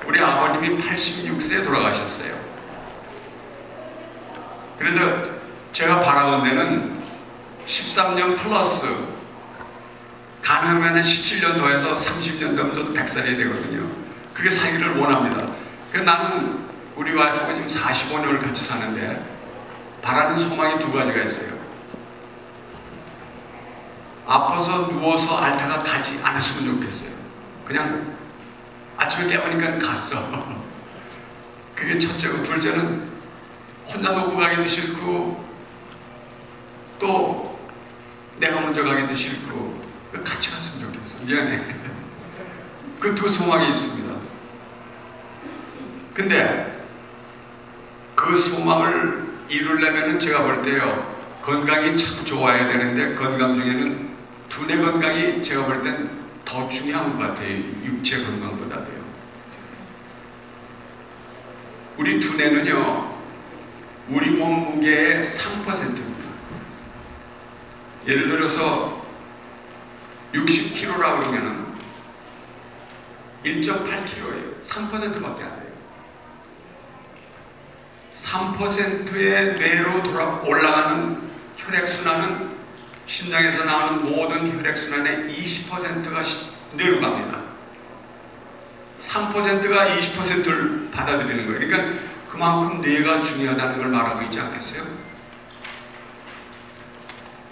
우리 아버님이 86세에 돌아가셨어요. 그래서 제가 바라건대는 13년 플러스 가능하면 17년 더해서 30년 되면 100살이 되거든요. 그렇게 살기를 원합니다. 그래서 나는 우리 와이프가 지금 45년을 같이 사는데 바라는 소망이 두 가지가 있어요. 아파서 누워서 앓다가 가지 않았으면 좋겠어요. 그냥 아침에 깨우니까 갔어. 그게 첫째고, 둘째는 혼자 놓고 가기도 싫고 또 내가 먼저 가기도 싫고 같이 갔으면 좋겠어. 미안해. 그 두 소망이 있습니다. 근데 그 소망을 이루려면 제가 볼 때요, 건강이 참 좋아야 되는데 건강 중에는 두뇌 건강이 제가 볼 땐 더 중요한 것 같아요. 육체 건강보다도요. 우리 두뇌는요, 우리 몸무게의 3%입니다. 예를 들어서 60kg라고 그러면은 1.8kg예요. 3%밖에 안 돼요. 3%의 뇌로 올라가는 혈액순환은 심장에서 나오는 모든 혈액순환의 20%가 뇌로 갑니다. 3%가 20%를 받아들이는 거예요. 그러니까 그만큼 뇌가 중요하다는 걸 말하고 있지 않겠어요?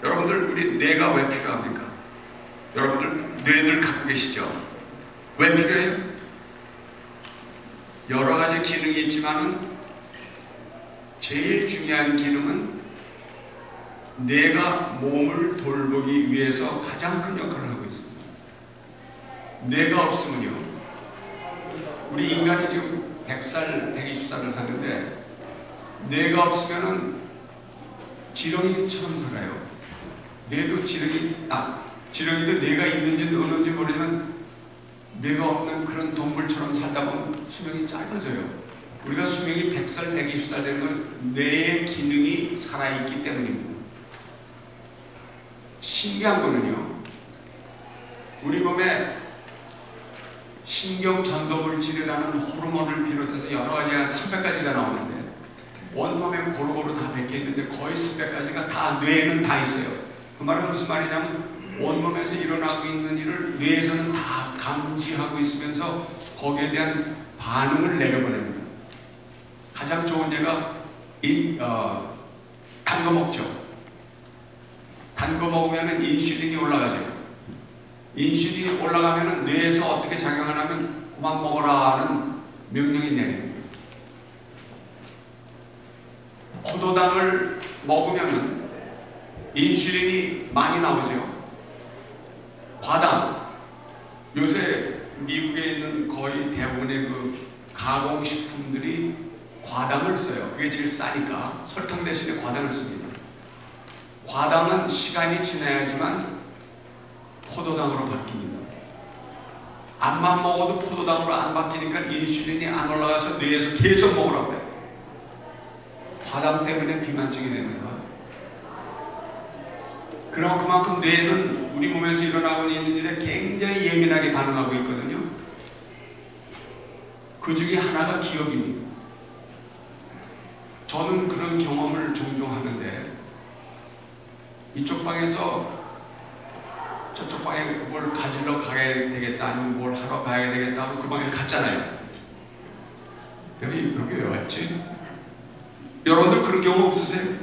여러분들, 우리 뇌가 왜 필요합니까? 여러분들 뇌들 갖고 계시죠? 왜 필요해요? 여러 가지 기능이 있지만은 제일 중요한 기능은 뇌가 몸을 돌보기 위해서 가장 큰 역할을 하고 있습니다. 뇌가 없으면요, 우리 인간이 지금 100살, 120살을 사는데 뇌가 없으면은 지렁이처럼 살아요. 뇌도 지렁이도 뇌가 있는지도 없는지 모르지만 뇌가 없는 그런 동물처럼 살다 보면 수명이 짧아져요. 우리가 수명이 100살, 120살 되는 건 뇌의 기능이 살아있기 때문입니다. 신기한 거는요, 우리 몸에 신경 전도 물질이라는 호르몬을 비롯해서 여러 가지가 300가지가 나오는데 원몸에 고루고루 다 박혀 있는데 거의 300가지가 다 뇌에는 다 있어요. 그 말은 무슨 말이냐면 온몸에서 일어나고 있는 일을 뇌에서는 다 감지하고 있으면서 거기에 대한 반응을 내려보냅니다. 가장 좋은 예가 단 거 먹죠. 단 거 먹으면 인슐린이 올라가죠. 인슐린이 올라가면 뇌에서 어떻게 작용하냐면 그만 먹어라는 명령이 내립니다. 포도당을 먹으면 인슐린이 많이 나오죠. 과당, 요새 미국에 있는 거의 대부분의 그 가공식품들이 과당을 써요. 그게 제일 싸니까 설탕 대신에 과당을 씁니다. 과당은 시간이 지나야지만 포도당으로 바뀝니다. 암만 먹어도 포도당으로 안 바뀌니까 인슐린이 안 올라가서 뇌에서 계속 먹으라고 해요. 과당 때문에 비만증이 됩니다. 그럼 그만큼 뇌는 우리 몸에서 일어나고 있는 일에 굉장히 예민하게 반응하고 있거든요. 그 중에 하나가 기억입니다. 저는 그런 경험을 종종 하는데 이쪽 방에서 저쪽 방에 뭘 가지러 가야 되겠다 아니면 뭘 하러 가야 되겠다 하면 그 방에 갔잖아요. 여기 왜 왔지? 여러분들 그런 경험 없으세요?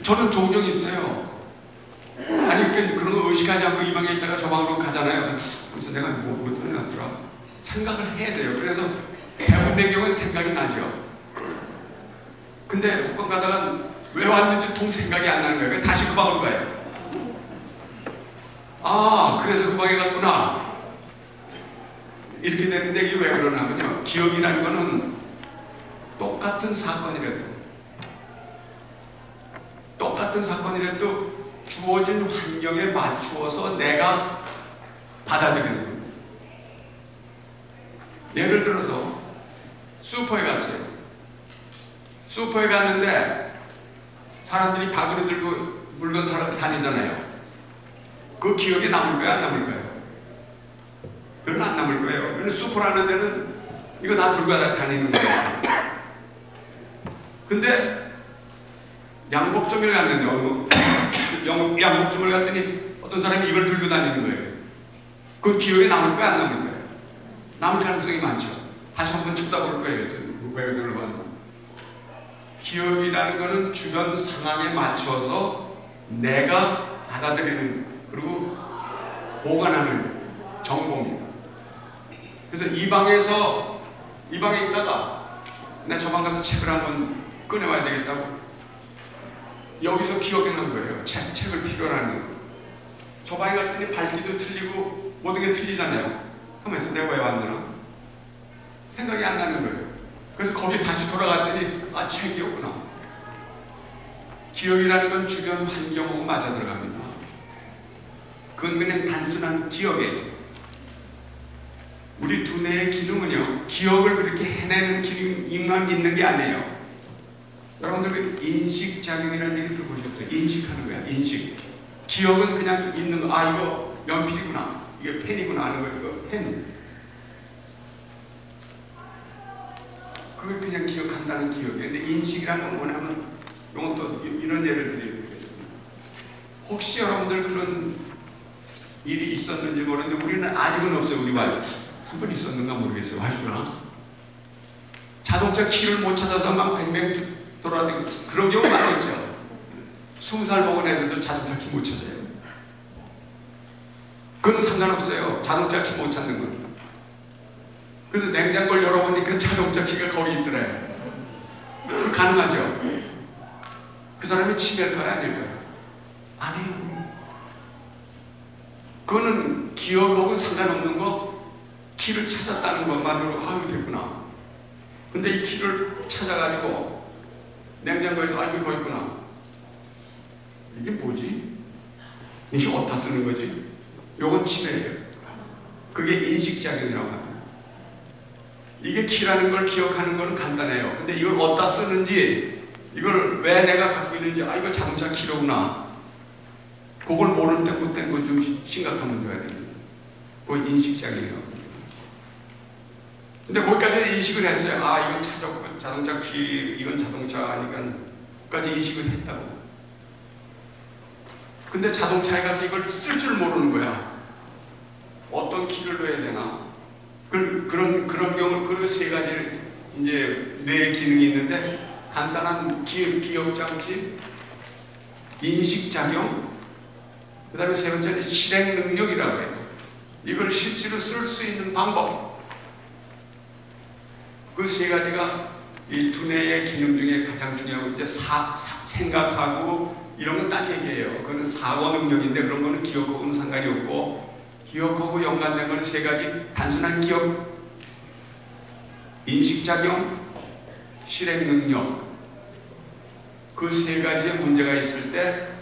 저는 종종 있어요. 아니 그런 거 의식하지 않고 이 방에 있다가 저 방으로 가잖아요. 그래서 내가 뭐 들어놨더라 생각을 해야 돼요. 그래서 대부분의 경우는 생각이 나죠. 근데 혹은 가다가 왜 왔는지 통 생각이 안 나는 거예요. 다시 그 방으로 가요. 아, 그래서 그 방에 갔구나. 이렇게 되는데 이게 왜 그러냐면요, 기억이라는 거는 똑같은 사건이라도 주어진 환경에 맞추어서 내가 받아들이는 겁니다. 예를 들어서 슈퍼에 갔어요. 슈퍼에 갔는데 사람들이 바구니 들고 물건 사러 다니잖아요. 그 기억이 남을 거야, 안 남을 거야? 별로 안 남을 거예요. 그런데 수포라는 데는 이거 다 들고 다니는 거예요. 근데 양복점을 갔는데 양복점을 갔더니 어떤 사람이 이걸 들고 다니는 거예요. 그건 기억에 남을 거야, 안 남을 거예요? 남을 가능성이 많죠. 다시 한번 쳐다볼 거예요. 왜 들고 가는 거. 기억이라는 것은 주변 상황에 맞춰서 내가 받아들이는 그리고 보관하는 정보입니다. 그래서 이 방에 있다가 나 저 방 가서 책을 한번 꺼내와야 되겠다고 여기서 기억이 난 거예요. 책을 필요로 하는 거예요. 저 방에 갔더니 밝기도 틀리고 모든 게 틀리잖아요. 하면서 내가 왜 왔나? 생각이 안 나는 거예요. 그래서 거기 다시 돌아갔더니 아, 책이었구나. 기억이라는 건 주변 환경하고 맞아 들어갑니다. 그건 그냥 단순한 기억이에요. 우리 두뇌의 기능은요, 기억을 그렇게 해내는 기능만 있는 게 아니에요. 여러분들 그 인식작용이라는 얘기 들어보셨죠? 인식하는 거야, 인식. 기억은 그냥 있는 거, 아, 이거 연필이구나, 이게 펜이구나 하는 거, 이거 펜. 그걸 그냥 기억한다는 기억이에요. 근데 인식이라는 건 뭐냐면, 이건 또 이런 예를 드리겠습니다. 혹시 여러분들 그런 일이 있었는지 모르는데, 우리는 아직은 없어요. 우리 와이프. 한 번 있었는가 모르겠어요. 와이프나. 자동차 키를 못 찾아서 막 뱅뱅 돌아다니고, 그런 경우 많이 있죠. 20살 먹은 애들도 자동차 키 못 찾아요. 그건 상관없어요. 자동차 키 못 찾는 건. 그래서 냉장고를 열어보니까 자동차 키가 거기 있더래요. 가능하죠? 그 사람이 치매일까요? 아닐까요? 아니에요. 그거는 기억하고 상관없는 거, 키를 찾았다는 것만으로 아유 됐구나. 근데 이 키를 찾아가지고 냉장고에서 아이고 거기 있구나. 이게 뭐지? 이게 어디다 쓰는 거지? 요건 치매예요. 그게 인식작용이라고 합니다. 이게 키라는 걸 기억하는 건 간단해요. 근데 이걸 어디다 쓰는지, 이걸 왜 내가 갖고 있는지, 아 이거 자동차 키로구나. 그걸 모를 때 그땐 건 좀 심각한 문제가 됩니다. 그건 인식작용이라고. 근데 거기까지 인식을 했어요. 아, 이건 자동차 키, 이건 자동차니까 거기까지 인식을 했다고. 근데 자동차에 가서 이걸 쓸 줄 모르는 거야. 어떤 키를 넣어야 되나? 그런 경우, 그 세 가지 이제 뇌 기능이 있는데, 간단한 기억 장치, 인식 작용, 그 다음에 세 번째는 실행 능력이라고 해요. 이걸 실제로 쓸 수 있는 방법. 그 세 가지가 이 두뇌의 기능 중에 가장 중요하고, 이제 생각하고 이런 건 딱 얘기해요. 그거는 사고 능력인데, 그런 거는 기억하고는 상관이 없고, 기억하고 연관된 거는 세 가지. 단순한 기억, 인식작용, 실행 능력. 그 세 가지의 문제가 있을 때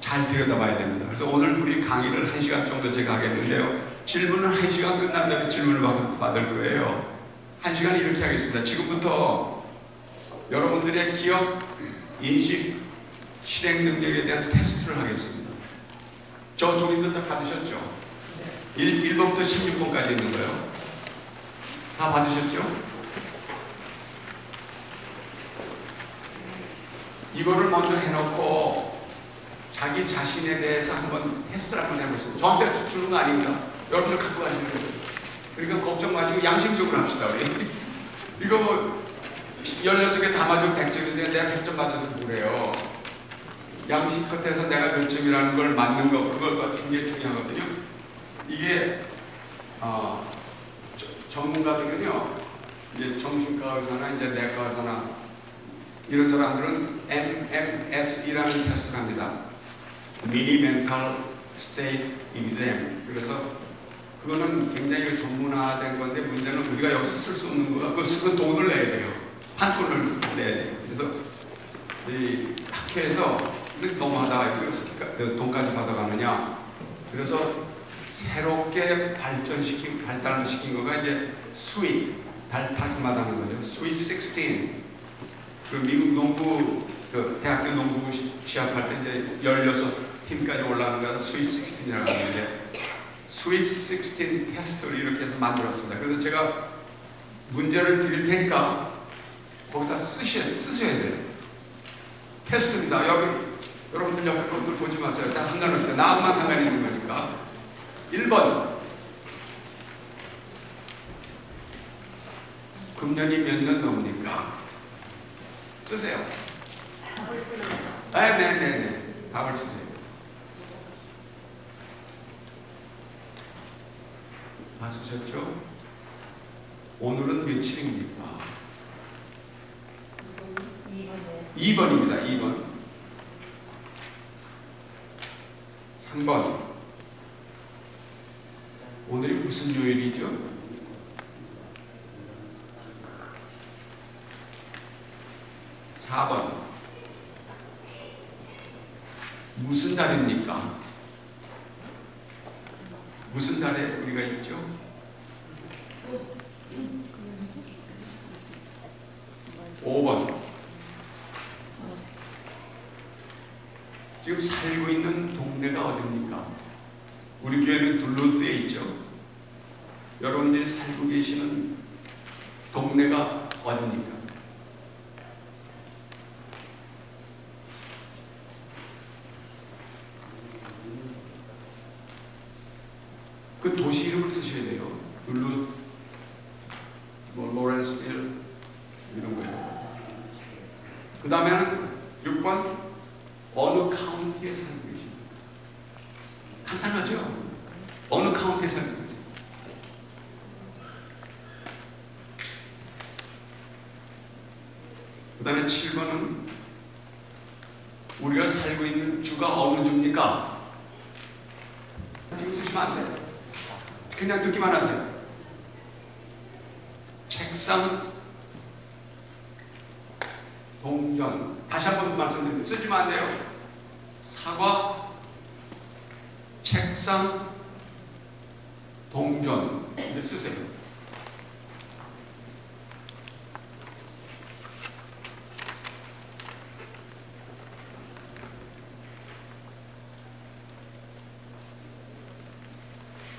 잘 들여다봐야 됩니다. 그래서 오늘 우리 강의를 1시간 정도 제가 하겠는데요. 질문은 1시간 끝난 다음에 질문을 받을 거예요. 1시간 이렇게 하겠습니다. 지금부터 여러분들의 기억, 인식, 실행 능력에 대한 테스트를 하겠습니다. 저 종이들 다 받으셨죠? 1번부터 16번까지 있는 거예요. 다 받으셨죠? 이거를 먼저 해놓고 자기 자신에 대해서 한번 테스트를 한번 해보겠습니다. 저한테 주는 거 아닙니다. 여러분들 갖고 가시는 거예요. 그러니까 걱정 마시고 양심적으로 합시다. 우리. 이거 뭐 16개 다 맞으면 100점인데 내가 100점 맞아서 그래요. 양심 끝에서 내가 몇 점이라는 걸 맞는 거, 그걸 굉장히 중요하거든요. 이게 전문가들은요, 이제 정신과 의사나 이제 내과 의사나 이런 사람들은 MMS이라는 테스트를 합니다. Mini Mental State Exam. 그래서 그거는 굉장히 전문화된 건데, 문제는 우리가 여기서 쓸 수 없는 거가, 그거 쓰면 돈을 내야 돼요. 판돈을 내야 돼요. 그래서 이 학회에서 너무하다, 돈까지 받아가느냐. 그래서 새롭게 발달을 시킨 거가 이제 스윗, 달콤하다 하는 거죠. 스윗 16. 그 미국 농구, 대학교 농구 시합할 때 이제 16팀까지 올라가는 거가 스윗 16이라고 하는데, Sweet 16 테스트를 이렇게 해서 만들었습니다. 그래서 제가 문제를 드릴 테니까 거기다 쓰셔야 돼요. 테스트입니다. 여러분들 옆에 분들 보지 마세요. 다 상관없어요. 나만 상관이 있는 거니까. 1번. 금년이 몇 년 넘으니까 쓰세요. 네네네. 답을 쓰세요. 다 쓰셨죠? 오늘은 며칠입니까? 2번입니다. 2번. 3번. 오늘이 무슨 요일이죠? 4번. 무슨 달입니까? 무슨 달에 우리가 있죠? 5번. 지금 살고 있는 동네가 어디입니까? 우리 교회는 둘루스에 있죠. 여러분들이 살고 계시는 동네가 어디입니까? 그 도시 이름을 쓰셔야 돼요. 둘루스, 뭐 로렌스빌 이런 거예요. 그 다음에는 6번. 어느 카운티에 살고 계십니까? 간단하죠? 어느 카운티에 살고 계세요? 그 다음에 7번은 우리가 살고 있는 주가 어느 주입니까? 지금 쓰시면 안 돼요. 그냥 듣기만 하세요. 책상, 동전. 다시 한번 말씀드립니다. 쓰지만 안 돼요. 사과, 책상, 동전. 이제 쓰세요.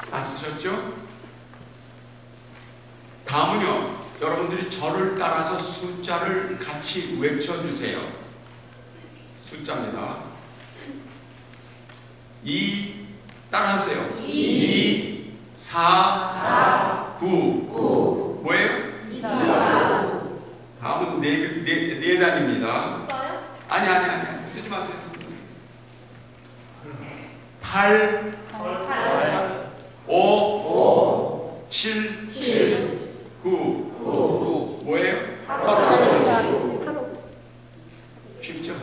다 쓰셨죠? 다음은요. 여러분들이 저를 따라서 숫자를 같이 외쳐주세요. 숫자입니다. 2 따라하세요. 2, 4, 9. 뭐예요? 2, 4, 9. 다음은 네 단입니다. 써요? 아니. 쓰지 마세요. 8, 5, 7, 9. 뭐예요? 8호. 쉽죠?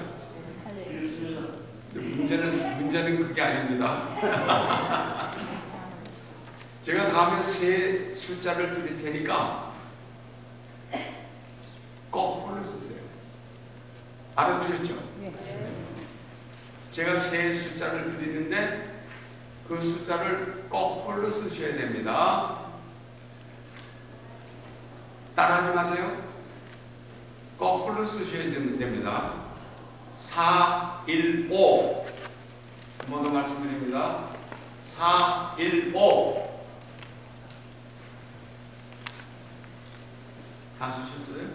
문제는 그게 아닙니다. 제가 다음에 세 숫자를 드릴 테니까 거꾸로 쓰세요. 알아두셨죠? 제가 세 숫자를 드리는데 그 숫자를 거꾸로 쓰셔야 됩니다. 따라하지 마세요. 거꾸로 쓰셔야 됩니다. 4, 1, 5. 한 번 더 말씀드립니다. 4, 1, 5. 다 쓰셨어요?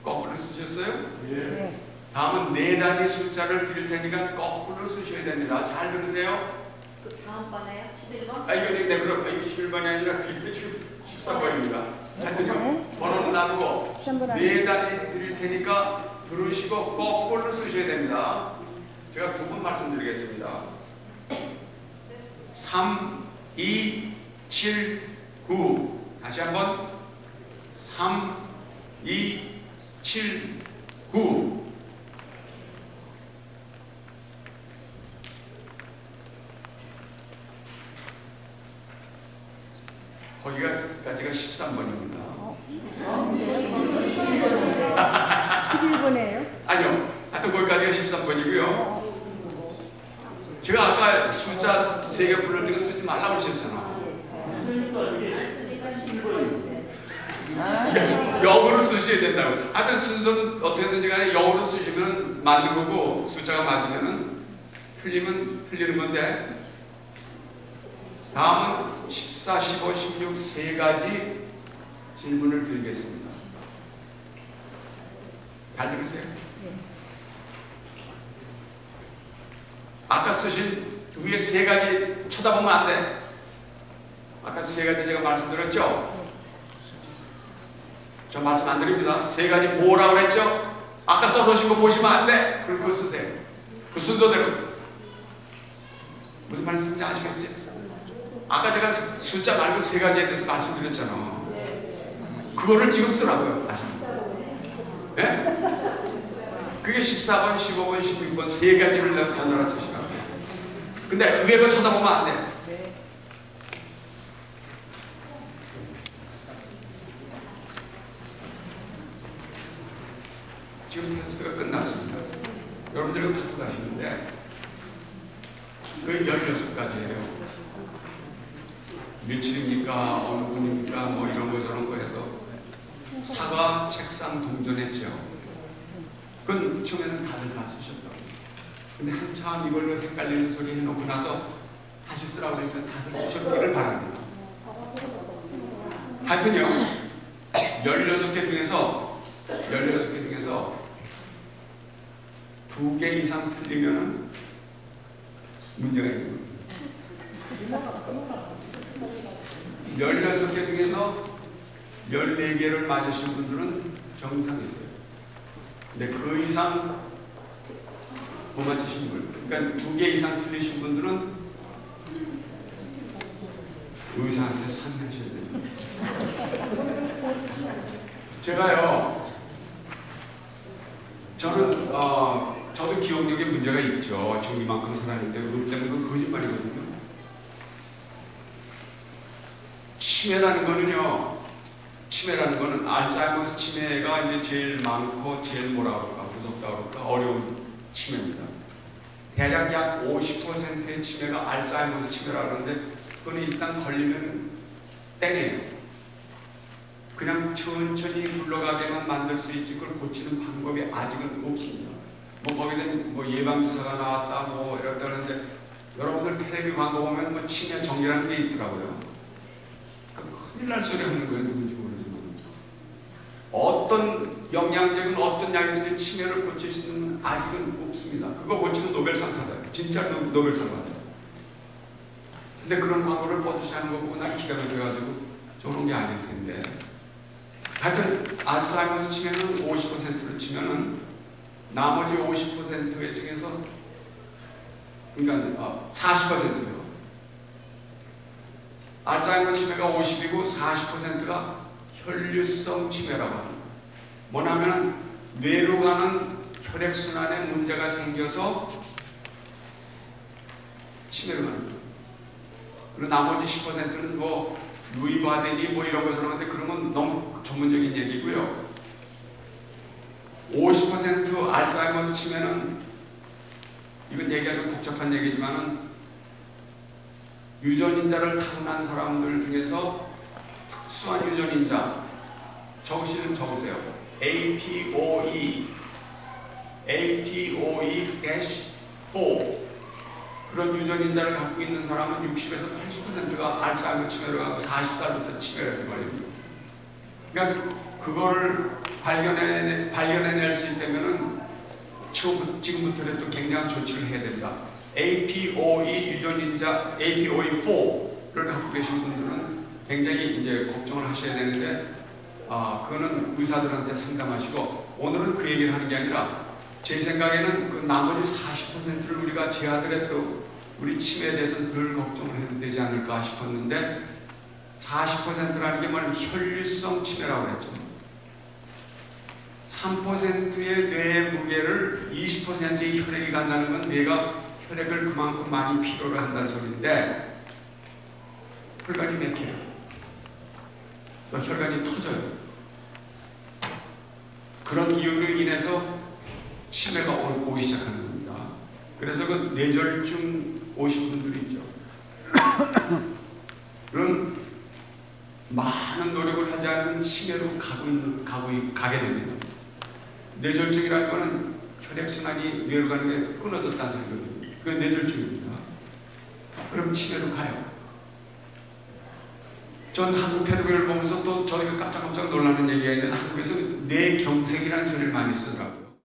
거꾸로 쓰셨어요? 예. 다음은 네 단위 숫자를 드릴 테니까 거꾸로 쓰셔야 됩니다. 잘 들으세요. 그 다음 번에요? 11번? 그럼 이거 11번이 아니라 지금 14번입니다. 하여튼요, 번호는 나누고 네 단위 드릴 테니까 들으시고 거꾸로 쓰셔야 됩니다. 제가 두 번 말씀드리겠습니다. 3, 2, 7, 9. 다시 한번 3, 2, 7, 9. 거기까지가 13번입니다. 11번이에요? 아니요. 하여튼 거기까지가 13번이고요. 제가 아까 숫자 3개 부를 때 쓰지 말라고 하셨잖아. 영어로 쓰셔야 된다고. 하여튼 순서는 어떻게든지 간에 영어로 쓰시면 맞는 거고 숫자가 맞으면 틀리면 틀리는 건데 다음은 14, 15, 16 세 가지 질문을 드리겠습니다. 잘 들으세요? 아까 쓰신 위에 세 가지 쳐다보면 안 돼. 아까 세 가지 제가 말씀드렸죠? 저 말씀 안 드립니다. 세 가지 뭐라고 그랬죠? 아까 써놓으신 거 보시면 안 돼. 그거 쓰세요. 그 순서대로. 무슨 말씀인지 아시겠어요? 아까 제가 숫자 말고 세 가지에 대해서 말씀드렸잖아. 그거를 지금 쓰라고요. 네? 그게 14번, 15번, 16번 세 가지를 내가 변호라 쓰시라고. 근데 위에 거 쳐다보면 안 돼. 지금 테스트가 끝났습니다. 여러분들은 갖고 가시는데 그 16가지예요. 밀칠입니까? 어느 분입니까? 뭐 이런 거 저런 거 해서 사과, 책상, 동전했죠. 그건 처음에는 다들 다 쓰셨다고. 근데 한참 이걸로 헷갈리는 소리 해놓고 나서 다시 쓰라고 그러니까 다들 쓰셨기를 바랍니다. 하여튼요, 16개 중에서 2개 이상 틀리면은 문제가 있는 거예요. 16개 중에서 14개를 맞으신 분들은 정상이세요. 근데 그 이상 못 맞으신 분, 그러니까 2개 이상 틀리신 분들은 의사한테 상의하셔야 됩니다. 제가요, 저도 기억력에 문제가 있죠. 지금 이만큼 살았는데 의대는 건 거짓말이거든요. 치매라는 거는 알츠하이머스 치매가 이제 제일 많고 제일 뭐라 그럴까, 무섭다 그럴까, 어려운 치매입니다. 대략 약 50%의 치매가 알츠하이머스 치매라 그러는데 그건 일단 걸리면 땡이에요. 그냥 천천히 굴러가게만 만들 수 있지 그걸 고치는 방법이 아직은 없습니다. 뭐 거기는 뭐 예방주사가 나왔다 뭐 이랬다는데 여러분들 텔레비 광고 보면 뭐 치매 정리라는 게 있더라고요. 큰일 날 소리 하는 거예요. 누군지 모르지만 어떤 영양제든 어떤 약이든 치매를 고칠 수 있는 아직은 없습니다. 그거 고치면 노벨상 받아요. 진짜 노벨상 받아요. 근데 그런 광고를 뻗으시 하는 거 보고 난 기가 막혀가지고 저런 게 아닐 텐데 하여튼 알츠하이머스 치매는 50%를 치면은 나머지 50% 중에서 그러니까 40%요. 알츠하이머스 치매가 50이고 40%가 혈류성 치매라고 합니다. 뭐냐면 뇌로 가는 혈액순환에 문제가 생겨서 치매로 가는 거예요. 그리고 나머지 10%는 뭐 루이바덴이 뭐 이런 거 저런 건데 그런 건 너무 전문적인 얘기고요. 50% 알츠하이머스 치매는 이건 얘기하기 복잡한 얘기지만은 유전인자를 타고난 사람들 중에서 특수한 유전인자 적으시는 적으세요. APOE-4 그런 유전인자를 갖고 있는 사람은 60에서 80%가 알츠하이머스 치매로 가고 40살부터 치매를 걸립니다. 그러니까 그거를 발견해낼 수 있다면은 지금부터라도 굉장한 조치를 해야 됩니다. APOE 유전인자 APOE4를 갖고 계신 분들은 굉장히 이제 걱정을 하셔야 되는데 그거는 의사들한테 상담하시고 오늘은 그 얘기를 하는 게 아니라 제 생각에는 그 나머지 40%를 우리가 제하더라도 우리 치매에 대해서는 늘 걱정을 해도 되지 않을까 싶었는데 40%라는 게 뭐냐면 혈류성 치매라고 그랬죠. 3%의 뇌의 무게를 20%의 혈액이 간다는 건 뇌가 혈액을 그만큼 많이 필요로 한다는 소리인데 혈관이 맥혀요. 혈관이 터져요. 그런 이유로 인해서 치매가 오기 시작하는 겁니다. 그래서 그 뇌졸중 오신 분들이 있죠. 그런 많은 노력을 하지 않으면 치매로 가게 됩니다. 뇌졸중이라는 것은 혈액순환이 뇌로 가는 게 끊어졌다는 소리거든요. 그게 뇌졸중입니다. 그럼 치매로 가요. 전 한국 텔레비전을 보면서 또 저희가 깜짝깜짝 놀라는 얘기가 있는데 한국에서 내 경색이라는 소리를 많이 쓰더라고요.